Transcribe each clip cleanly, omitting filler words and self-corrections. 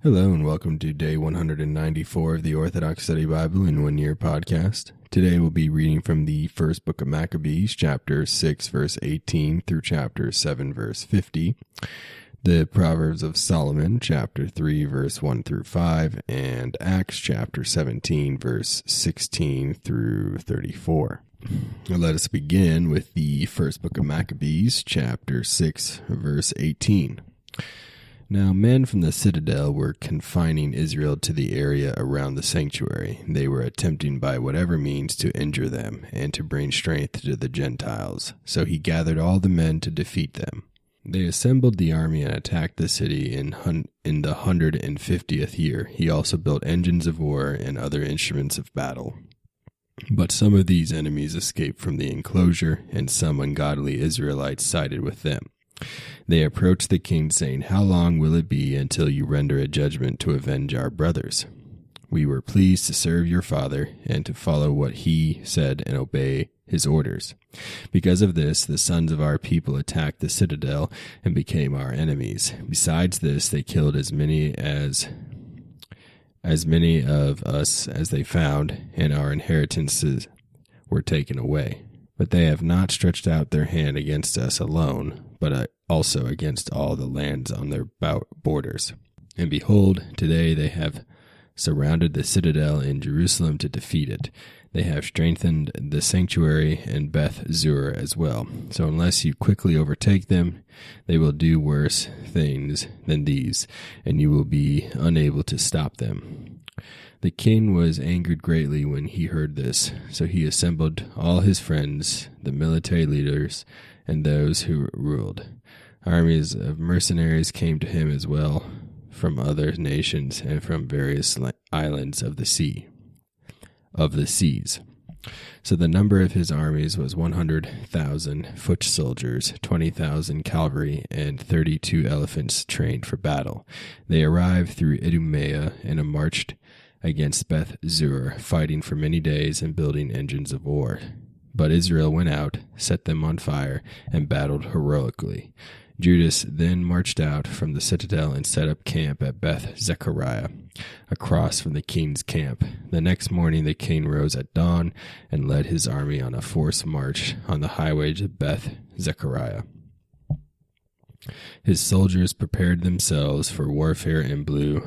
Hello and welcome to day 194 of the Orthodox Study Bible in 1 Year podcast. Today we'll be reading from the first book of Maccabees, chapter 6, verse 18 through chapter 7, verse 50. The Proverbs of Solomon, chapter 3, verse 1 through 5, and Acts, chapter 17, verse 16 through 34. Let us begin with the first book of Maccabees, chapter 6, verse 18. Now men from the citadel were confining Israel to the area around the sanctuary. They were attempting by whatever means to injure them and to bring strength to the Gentiles. So he gathered all the men to defeat them. They assembled the army and attacked the city in the 150th year. He also built engines of war and other instruments of battle. But some of these enemies escaped from the enclosure, and some ungodly Israelites sided with them. They approached the king, saying, "How long will it be until you render a judgment to avenge our brothers? We were pleased to serve your father and to follow what he said and obey his orders. Because of this, the sons of our people attacked the citadel and became our enemies. Besides this, they killed as many of us as they found, and our inheritances were taken away. But they have not stretched out their hand against us alone, but also against all the lands on their borders. And behold, today they have surrounded the citadel in Jerusalem to defeat it. They have strengthened the sanctuary and Beth Zur as well. So unless you quickly overtake them, they will do worse things than these, and you will be unable to stop them." The king was angered greatly when he heard this, so he assembled all his friends, the military leaders, and those who ruled. Armies of mercenaries came to him as well from other nations and from various islands of the seas. So the number of his armies was 100,000 foot soldiers, 20,000 cavalry, and 32 elephants trained for battle. They arrived through Idumea and marched against Beth Zur, fighting for many days and building engines of war. But Israel went out, set them on fire, and battled heroically. Judas then marched out from the citadel and set up camp at Beth Zechariah, across from the king's camp. The next morning the king rose at dawn and led his army on a forced march on the highway to Beth Zechariah. His soldiers prepared themselves for warfare and blew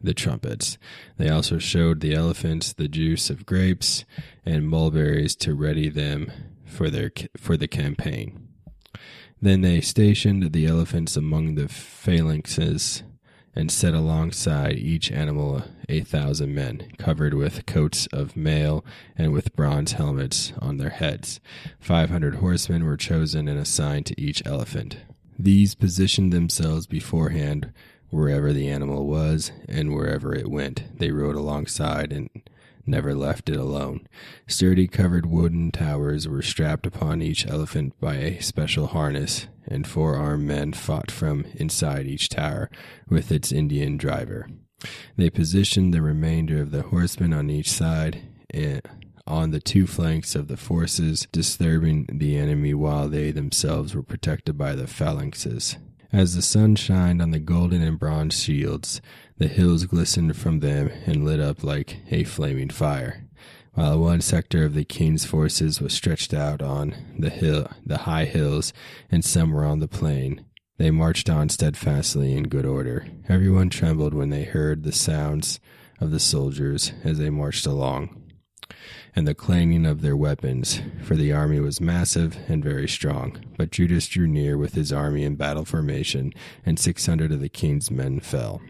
the trumpets. They also showed the elephants the juice of grapes and mulberries to ready them for the campaign. Then they stationed the elephants among the phalanxes and set alongside each animal 1,000 men, covered with coats of mail and with bronze helmets on their heads. 500 horsemen were chosen and assigned to each elephant. These positioned themselves beforehand wherever the animal was and wherever it went. They rode alongside and never left it alone. Sturdy covered wooden towers were strapped upon each elephant by a special harness, and 4 armed men fought from inside each tower with its Indian driver. They positioned the remainder of the horsemen on each side and on the 2 flanks of the forces, disturbing the enemy while they themselves were protected by the phalanxes. As the sun shined on the golden and bronze shields, the hills glistened from them and lit up like a flaming fire. While one sector of the king's forces was stretched out on the high hills, and some were on the plain, they marched on steadfastly in good order. Everyone trembled when they heard the sounds of the soldiers as they marched along, and the clanging of their weapons, for the army was massive and very strong. But Judas drew near with his army in battle formation, and 600 of the king's men fell.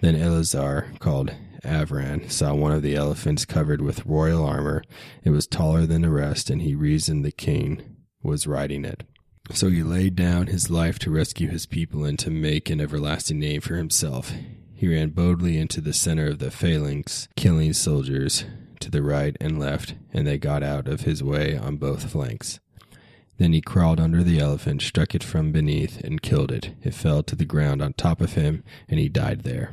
Then Eleazar, called Avran, saw one of the elephants covered with royal armor. It was taller than the rest, and he reasoned the king was riding it. So he laid down his life to rescue his people and to make an everlasting name for himself. He ran boldly into the center of the phalanx, killing soldiers to the right and left, and they got out of his way on both flanks. Then he crawled under the elephant, struck it from beneath, and killed it. It fell to the ground on top of him, and he died there.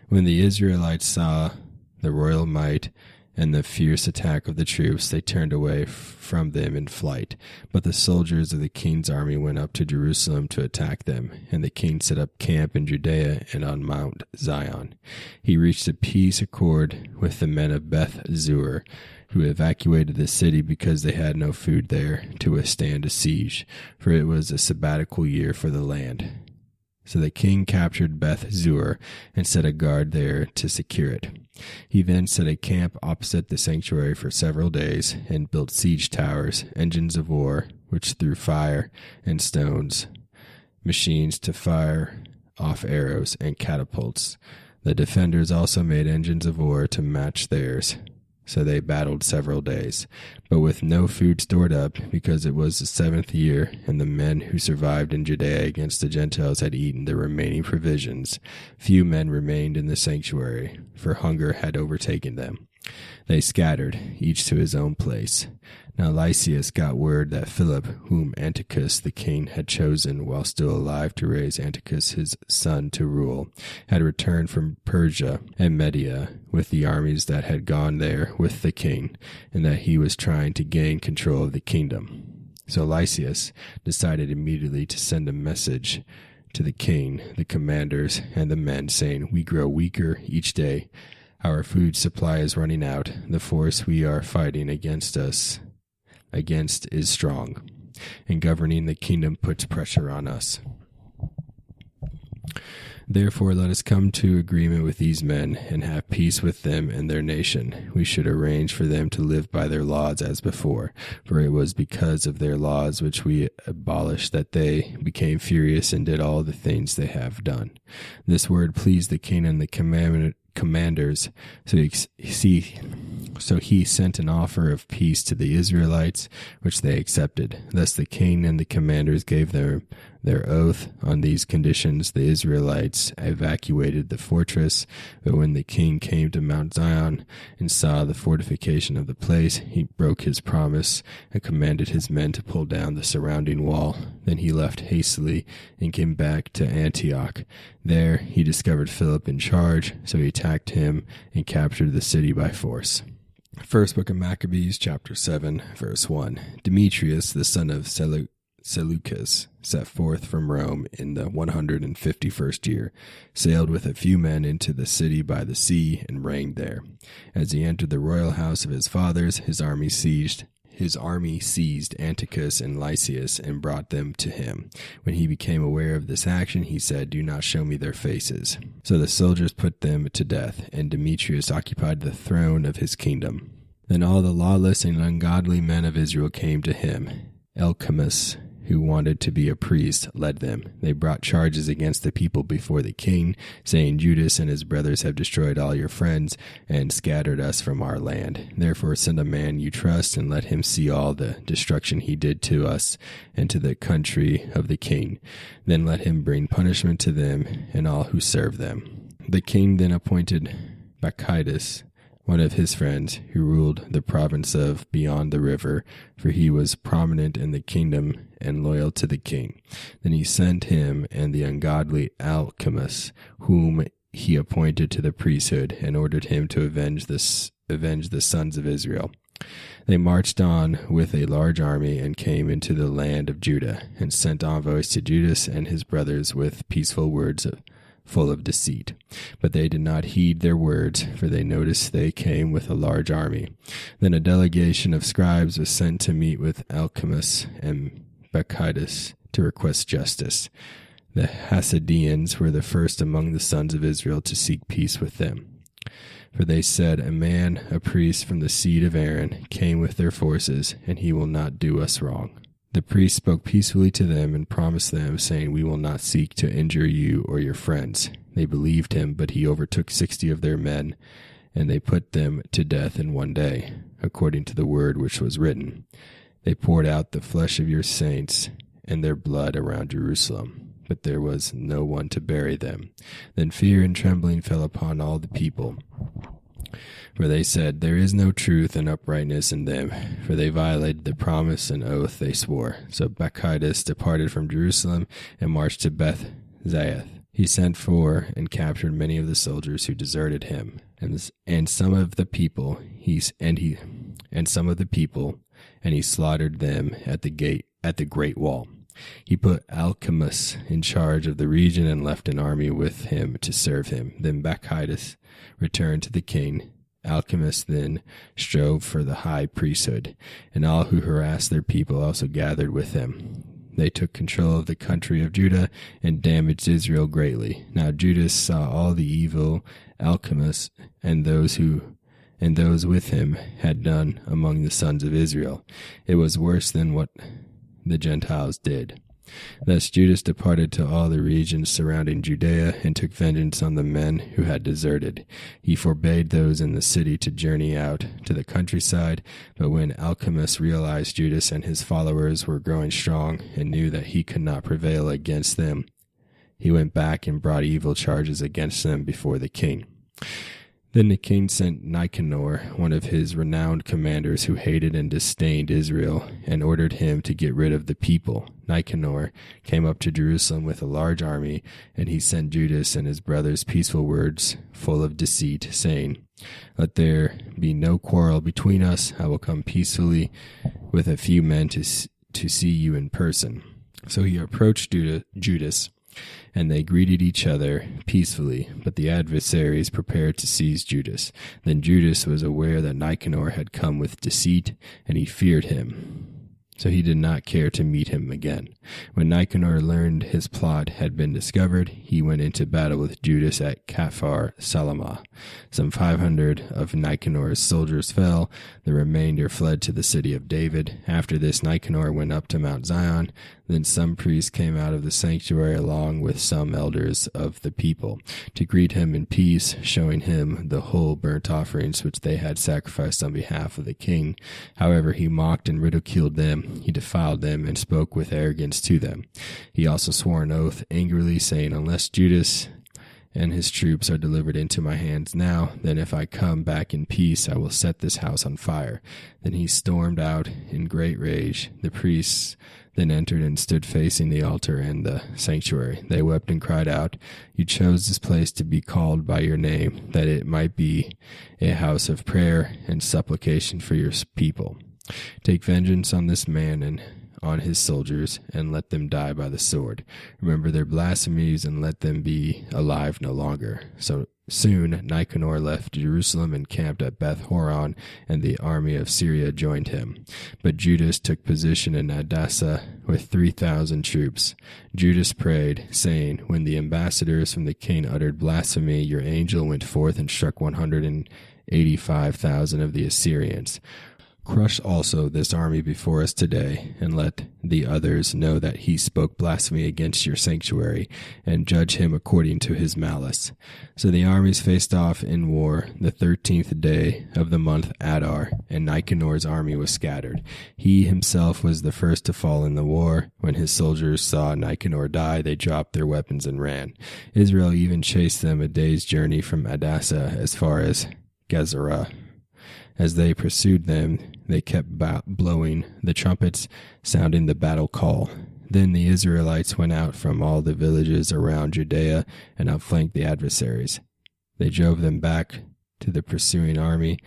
When the Israelites saw the royal might and the fierce attack of the troops, they turned away from them in flight. But the soldiers of the king's army went up to Jerusalem to attack them, and the king set up camp in Judea and on Mount Zion. He reached a peace accord with the men of Beth Zur, who evacuated the city because they had no food there to withstand a siege, for it was a sabbatical year for the land. So the king captured Beth Zur and set a guard there to secure it. He then set a camp opposite the sanctuary for several days and built siege towers, engines of war, which threw fire and stones, machines to fire off arrows, and catapults. The defenders also made engines of war to match theirs. So they battled several days, but with no food stored up, because it was the 7th year, and the men who survived in Judea against the Gentiles had eaten the remaining provisions. Few men remained in the sanctuary, for hunger had overtaken them. They scattered, each to his own place. Now Lysias got word that Philip, whom Antiochus the king had chosen while still alive to raise Antiochus his son to rule, had returned from Persia and Media with the armies that had gone there with the king, and that he was trying to gain control of the kingdom. So Lysias decided immediately to send a message to the king, the commanders, and the men, saying, "We grow weaker each day. Our food supply is running out. The force we are fighting against is strong, and governing the kingdom puts pressure on us. Therefore, let us come to agreement with these men and have peace with them and their nation. We should arrange for them to live by their laws as before, for it was because of their laws which we abolished that they became furious and did all the things they have done." This word pleased the king and the commanders, so he sent an offer of peace to the Israelites, which they accepted. Thus the king and the commanders gave their oath. On these conditions the Israelites evacuated the fortress. But when the king came to Mount Zion and saw the fortification of the place, he broke his promise and commanded his men to pull down the surrounding wall. Then he left hastily and came back to Antioch. There he discovered Philip in charge, so he attacked him and captured the city by force. First book of Maccabees, chapter 7, verse 1. Demetrius, the son of Seleucus, set forth from Rome in the 151st year, sailed with a few men into the city by the sea, and reigned there. As he entered the royal house of his fathers, his army seized Antiochus and Lysias and brought them to him. When he became aware of this action, he said, "Do not show me their faces." So the soldiers put them to death, and Demetrius occupied the throne of his kingdom. Then all the lawless and ungodly men of Israel came to him. Elchamius, who wanted to be a priest, led them. They brought charges against the people before the king, saying, "Judas and his brothers have destroyed all your friends and scattered us from our land. Therefore send a man you trust and let him see all the destruction he did to us and to the country of the king. Then let him bring punishment to them and all who serve them." The king then appointed Maccabees, one of his friends, who ruled the province of beyond the river, for he was prominent in the kingdom and loyal to the king. Then he sent him and the ungodly Elchamius, whom he appointed to the priesthood, and ordered him to avenge the sons of Israel. They marched on with a large army and came into the land of Judah, and sent envoys to Judas and his brothers with peaceful words full of deceit. But they did not heed their words, for they noticed they came with a large army. Then a delegation of scribes was sent to meet with Elchamius and Maccabees to request justice. The Hasidians were the first among the sons of Israel to seek peace with them. For they said, a priest from the seed of Aaron, came with their forces, and he will not do us wrong. The priest spoke peacefully to them and promised them, saying, "We will not seek to injure you or your friends." They believed him, but he overtook 60 of their men, and they put them to death in one day, according to the word which was written. They poured out the flesh of your saints and their blood around Jerusalem, but there was no one to bury them. Then fear and trembling fell upon all the people. For they said, "There is no truth and uprightness in them," for they violated the promise and oath they swore. So Maccabees departed from Jerusalem and marched to Beth Zayath. He sent for and captured many of the soldiers who deserted him, and some of the people and some of the people, and he slaughtered them at the great wall. He put Alcimus in charge of the region and left an army with him to serve him. Then Bacchides returned to the king. Alcimus then strove for the high priesthood, and all who harassed their people also gathered with him. They took control of the country of Judah and damaged Israel greatly. Now Judas saw all the evil Alcimus and those with him had done among the sons of Israel. It was worse than what the Gentiles did. Thus Judas departed to all the regions surrounding Judea and took vengeance on the men who had deserted. He forbade those in the city to journey out to the countryside, but when Alcimus realized Judas and his followers were growing strong and knew that he could not prevail against them, he went back and brought evil charges against them before the king. Then the king sent Nicanor, one of his renowned commanders who hated and disdained Israel, and ordered him to get rid of the people. Nicanor came up to Jerusalem with a large army, and he sent Judas and his brothers peaceful words full of deceit, saying, "Let there be no quarrel between us. I will come peacefully with a few men to see you in person." So he approached Judas, and they greeted each other peacefully, but the adversaries prepared to seize Judas. Then Judas was aware that Nicanor had come with deceit, and he feared him. So he did not care to meet him again. When Nicanor learned his plot had been discovered, he went into battle with Judas at Caphar Salamah. Some 500 of Nicanor's soldiers fell. The remainder fled to the city of David. After this, Nicanor went up to Mount Zion. Then some priests came out of the sanctuary along with some elders of the people to greet him in peace, showing him the whole burnt offerings which they had sacrificed on behalf of the king. However, he mocked and ridiculed them. He defiled them and spoke with arrogance to them. He also swore an oath angrily, saying, "Unless Judas and his troops are delivered into my hands now, then if I come back in peace, I will set this house on fire." Then he stormed out in great rage. The priests then entered and stood facing the altar and the sanctuary. They wept and cried out, "You chose this place to be called by your name, that it might be a house of prayer and supplication for your people. Take vengeance on this man and on his soldiers, and let them die by the sword. Remember their blasphemies, and let them be alive no longer." So soon Nicanor left Jerusalem and camped at Beth Horon, and the army of Syria joined him. But Judas took position in Adasa with 3,000 troops. Judas prayed, saying, "When the ambassadors from the king uttered blasphemy, your angel went forth and struck 185,000 of the Assyrians. Crush also this army before us today, and let the others know that he spoke blasphemy against your sanctuary, and judge him according to his malice." So the armies faced off in war the 13th day of the month Adar, and Nicanor's army was scattered. He himself was the first to fall in the war. When his soldiers saw Nicanor die, they dropped their weapons and ran. Israel even chased them a day's journey from Adasa as far as Gezerah. As they pursued them, they kept blowing the trumpets, sounding the battle call. Then the Israelites went out from all the villages around Judea and outflanked the adversaries. They drove them back to the pursuing army,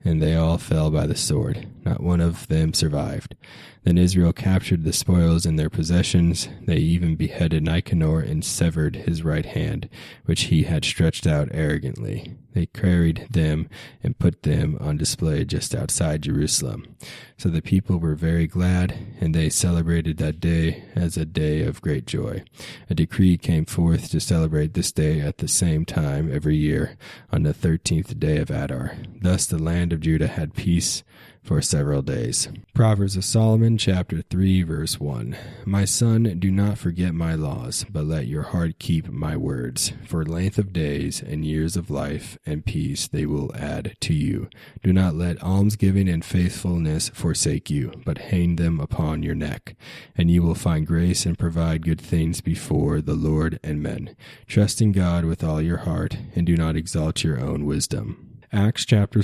and they all fell by the sword. Not one of them survived. Then Israel captured the spoils in their possessions. They even beheaded Nicanor and severed his right hand, which he had stretched out arrogantly. They carried them and put them on display just outside Jerusalem. So the people were very glad, and they celebrated that day as a day of great joy. A decree came forth to celebrate this day at the same time every year, on the 13th day of Adar. Thus the land of Judah had peace for several days. Proverbs of Solomon, chapter 3, verse 1. My son, do not forget my laws, but let your heart keep my words. For length of days and years of life and peace they will add to you. Do not let almsgiving and faithfulness forsake you, but hang them upon your neck. And you will find grace and provide good things before the Lord and men. Trust in God with all your heart, and do not exalt your own wisdom. Acts chapter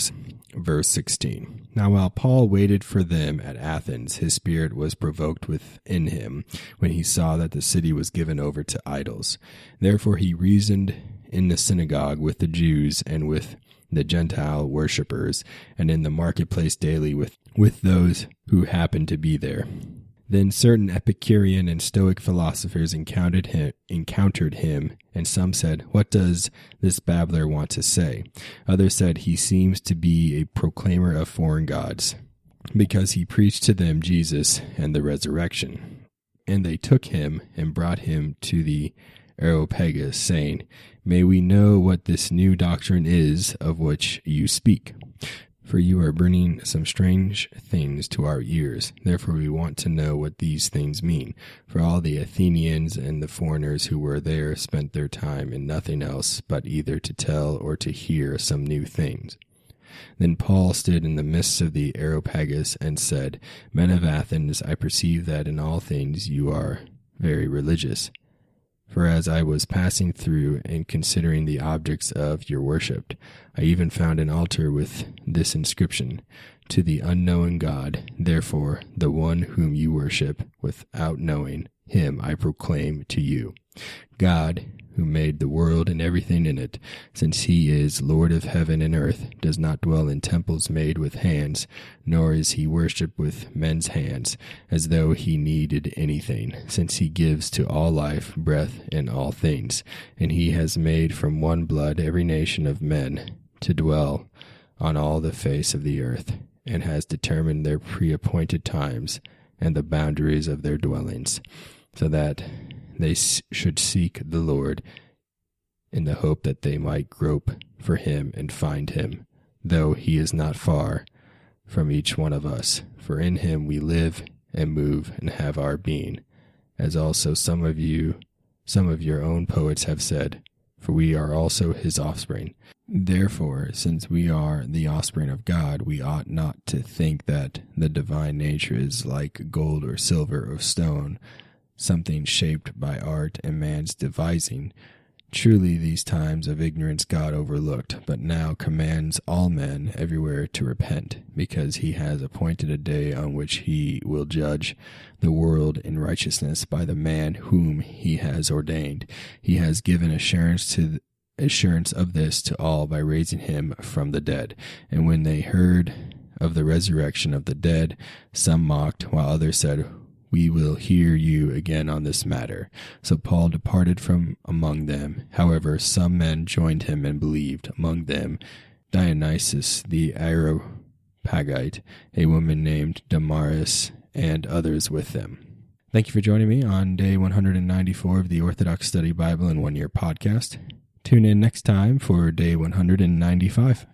verse 16. Now while Paul waited for them at Athens, his spirit was provoked within him when he saw that the city was given over to idols. Therefore he reasoned in the synagogue with the Jews and with the Gentile worshippers, and in the marketplace daily with those who happened to be there. Then certain Epicurean and Stoic philosophers encountered him, and some said, "What does this babbler want to say?" Others said, "He seems to be a proclaimer of foreign gods, because he preached to them Jesus and the resurrection." And they took him and brought him to the Areopagus, saying, "May we know what this new doctrine is of which you speak? For you are bringing some strange things to our ears. Therefore we want to know what these things mean." For all the Athenians and the foreigners who were there spent their time in nothing else but either to tell or to hear some new things. Then Paul stood in the midst of the Areopagus and said, "Men of Athens, I perceive that in all things you are very religious. For as I was passing through and considering the objects of your worship, I even found an altar with this inscription, 'To the unknown God, therefore the one whom you worship without knowing, him I proclaim to you. God, who made the world and everything in it, since he is Lord of heaven and earth, does not dwell in temples made with hands, nor is he worshipped with men's hands, as though he needed anything, since he gives to all life, breath, and all things. And he has made from one blood every nation of men to dwell on all the face of the earth, and has determined their pre-appointed times and the boundaries of their dwellings, so that they should seek the Lord in the hope that they might grope for him and find him, though he is not far from each one of us. For in him we live and move and have our being, as also some of your own poets have said, for we are also his offspring. Therefore, since we are the offspring of God, we ought not to think that the divine nature is like gold or silver or stone, something shaped by art and man's devising. Truly these times of ignorance God overlooked, but now commands all men everywhere to repent, because he has appointed a day on which he will judge the world in righteousness by the man whom he has ordained. He has given assurance of this to all by raising him from the dead. And when they heard of the resurrection of the dead, some mocked, while others said, "We will hear you again on this matter." So Paul departed from among them. However, some men joined him and believed, among them Dionysius the Areopagite, a woman named Damaris, and others with them. Thank you for joining me on day 194 of the Orthodox Study Bible in 1 Year podcast. Tune in next time for day 195.